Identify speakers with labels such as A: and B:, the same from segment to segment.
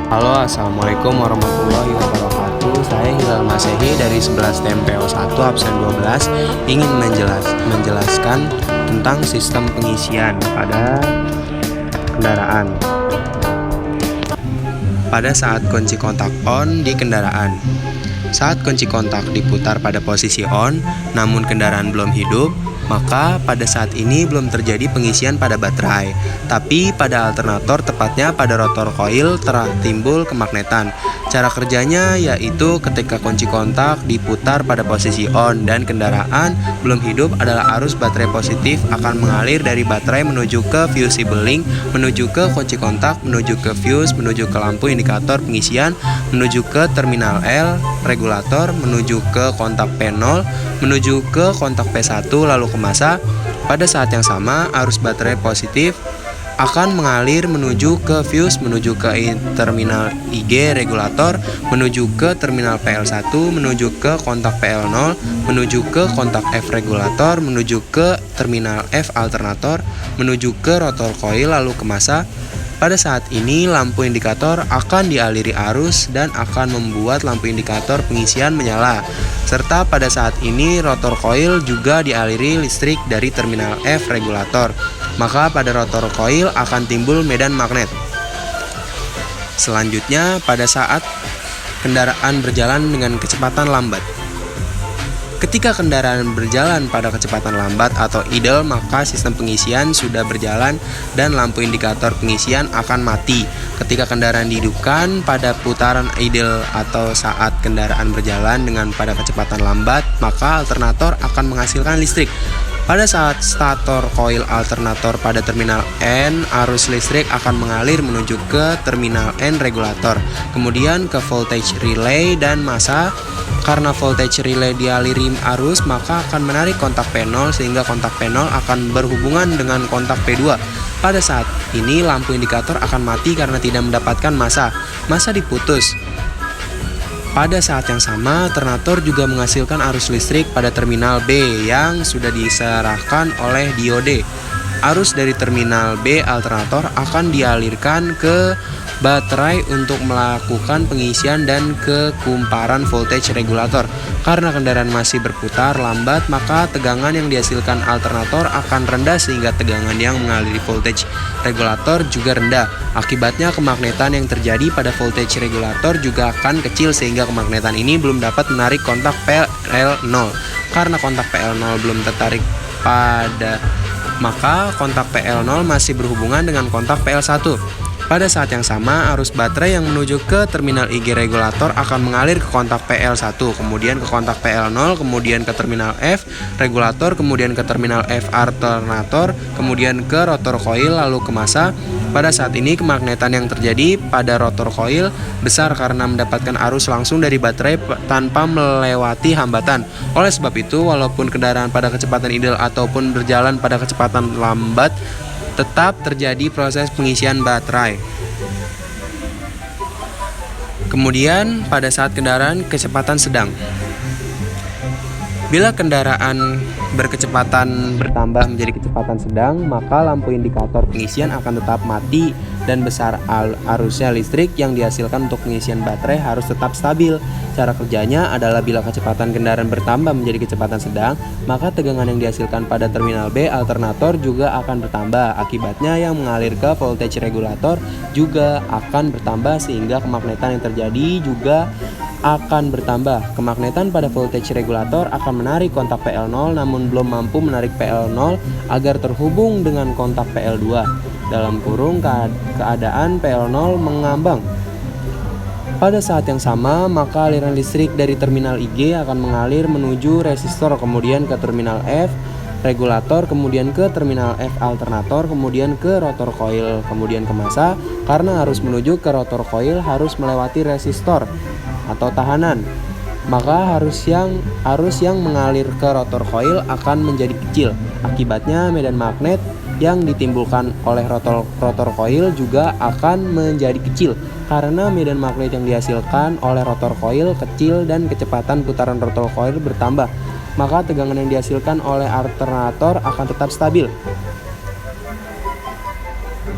A: Halo, assalamualaikum warahmatullahi wabarakatuh. Saya Hilal Masehi dari 11 TMPO 1 absen 12 ingin menjelaskan tentang sistem pengisian pada kendaraan. Pada saat kunci kontak on di kendaraan. Saat kunci kontak diputar pada posisi on, namun kendaraan belum hidup, maka pada saat ini belum terjadi pengisian pada baterai. Tapi pada alternator, tepatnya pada rotor koil, telah timbul kemagnetan. Cara kerjanya yaitu ketika kunci kontak diputar pada posisi on dan kendaraan belum hidup adalah arus baterai positif akan mengalir dari baterai menuju ke fusible link, menuju ke kunci kontak, menuju ke fuse, menuju ke lampu indikator pengisian, menuju ke terminal L, regulator, menuju ke kontak P0, menuju ke kontak P1, lalu ke massa. Pada saat yang sama, arus baterai positif akan mengalir menuju ke fuse, menuju ke terminal IG regulator, menuju ke terminal PL1, menuju ke kontak PL0, menuju ke kontak F regulator, menuju ke terminal F alternator, menuju ke rotor coil, lalu ke massa. Pada saat ini lampu indikator akan dialiri arus dan akan membuat lampu indikator pengisian menyala. Serta pada saat ini rotor coil juga dialiri listrik dari terminal F regulator. Maka pada rotor coil akan timbul medan magnet. Selanjutnya pada saat kendaraan berjalan dengan kecepatan lambat. Ketika kendaraan berjalan pada kecepatan lambat atau idle, maka sistem pengisian sudah berjalan dan lampu indikator pengisian akan mati. Ketika kendaraan dihidupkan pada putaran idle atau saat kendaraan berjalan dengan pada kecepatan lambat, maka alternator akan menghasilkan listrik. Pada saat stator coil alternator pada terminal N, arus listrik akan mengalir menuju ke terminal N regulator, kemudian ke voltage relay dan massa. Karena voltage relay dialiri arus, maka akan menarik kontak P0 sehingga kontak P0 akan berhubungan dengan kontak P2. Pada saat ini lampu indikator akan mati karena tidak mendapatkan massa. Massa diputus. Pada saat yang sama, alternator juga menghasilkan arus listrik pada terminal B yang sudah diserahkan oleh diode. Arus dari terminal B alternator akan dialirkan ke baterai untuk melakukan pengisian dan kekumparan voltage regulator. Karena kendaraan masih berputar lambat, maka tegangan yang dihasilkan alternator akan rendah sehingga tegangan yang mengaliri voltage regulator juga rendah. Akibatnya kemagnetan yang terjadi pada voltage regulator juga akan kecil sehingga kemagnetan ini belum dapat menarik kontak PL0. Karena kontak PL0 belum tertarik maka kontak PL0 masih berhubungan dengan kontak PL1. Pada saat yang sama, arus baterai yang menuju ke terminal IG regulator akan mengalir ke kontak PL1, kemudian ke kontak PL0, kemudian ke terminal F regulator, kemudian ke terminal F alternator, kemudian ke rotor coil, lalu ke massa. Pada saat ini kemagnetan yang terjadi pada rotor coil besar karena mendapatkan arus langsung dari baterai tanpa melewati hambatan. Oleh sebab itu, walaupun kendaraan pada kecepatan idle ataupun berjalan pada kecepatan lambat, tetap terjadi proses pengisian baterai. Kemudian pada saat kendaraan kecepatan sedang. Bila kendaraan berkecepatan bertambah menjadi kecepatan sedang, maka lampu indikator pengisian akan tetap mati dan besar arusnya listrik yang dihasilkan untuk pengisian baterai harus tetap stabil. Cara kerjanya adalah bila kecepatan kendaraan bertambah menjadi kecepatan sedang, maka tegangan yang dihasilkan pada terminal B alternator juga akan bertambah. Akibatnya yang mengalir ke voltage regulator juga akan bertambah sehingga kemagnetan yang terjadi juga akan bertambah. Kemagnetan pada voltage regulator akan menarik kontak PL0 namun belum mampu menarik PL0 agar terhubung dengan kontak PL2. Dalam kurung keadaan PL0 mengambang. Pada saat yang sama, maka aliran listrik dari terminal IG akan mengalir menuju resistor, kemudian ke terminal F regulator, kemudian ke terminal F alternator, kemudian ke rotor coil, kemudian ke massa. Karena harus menuju ke rotor coil harus melewati resistor atau tahanan, maka arus yang mengalir ke rotor coil akan menjadi kecil. Akibatnya medan magnet yang ditimbulkan oleh rotor coil juga akan menjadi kecil karena medan magnet yang dihasilkan oleh rotor coil kecil dan kecepatan putaran rotor coil bertambah, maka tegangan yang dihasilkan oleh alternator akan tetap stabil.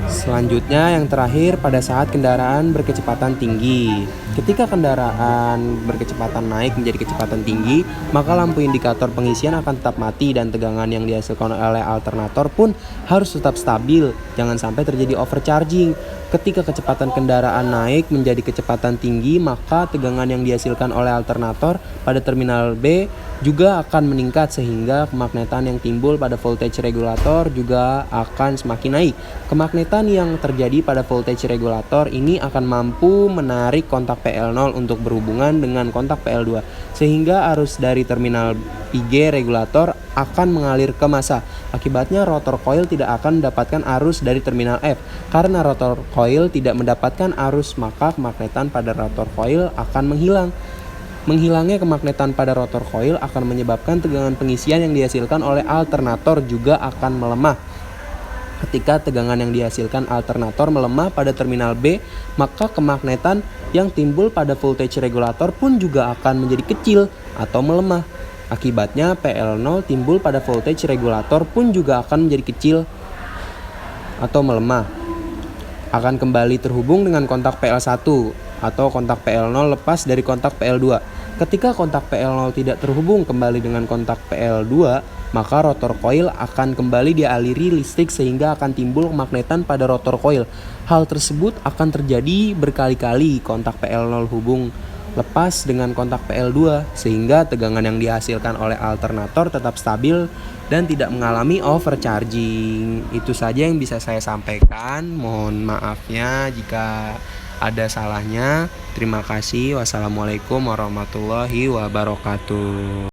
A: Selanjutnya yang terakhir pada saat kendaraan berkecepatan tinggi. Ketika kendaraan berkecepatan naik menjadi kecepatan tinggi, maka lampu indikator pengisian akan tetap mati dan tegangan yang dihasilkan oleh alternator pun harus tetap stabil. Jangan sampai terjadi overcharging. Ketika kecepatan kendaraan naik menjadi kecepatan tinggi, maka tegangan yang dihasilkan oleh alternator pada terminal B juga akan meningkat sehingga kemagnetan yang timbul pada voltage regulator juga akan semakin naik. Kemagnetan yang terjadi pada voltage regulator ini akan mampu menarik kontak PL0 untuk berhubungan dengan kontak PL2 sehingga arus dari terminal PG regulator akan mengalir ke massa. Akibatnya rotor coil tidak akan mendapatkan arus dari terminal F. Karena rotor coil tidak mendapatkan arus, maka kemagnetan pada rotor coil akan menghilang. Menghilangnya kemagnetan pada rotor coil akan menyebabkan tegangan pengisian yang dihasilkan oleh alternator juga akan melemah. Ketika tegangan yang dihasilkan alternator melemah pada terminal B, maka kemagnetan yang timbul pada voltage regulator pun juga akan menjadi kecil atau melemah. Akibatnya PL0 timbul pada voltage regulator pun juga akan menjadi kecil atau melemah. Akan kembali terhubung dengan kontak PL1 atau kontak PL0 lepas dari kontak PL2. Ketika kontak PL0 tidak terhubung kembali dengan kontak PL2, maka rotor coil akan kembali dialiri listrik sehingga akan timbul kemagnetan pada rotor coil. Hal tersebut akan terjadi berkali-kali kontak PL0 hubung lepas dengan kontak PL2 sehingga tegangan yang dihasilkan oleh alternator tetap stabil dan tidak mengalami overcharging. Itu saja yang bisa saya sampaikan. Mohon maafnya jika ada salahnya. Terima kasih. Wassalamualaikum warahmatullahi wabarakatuh.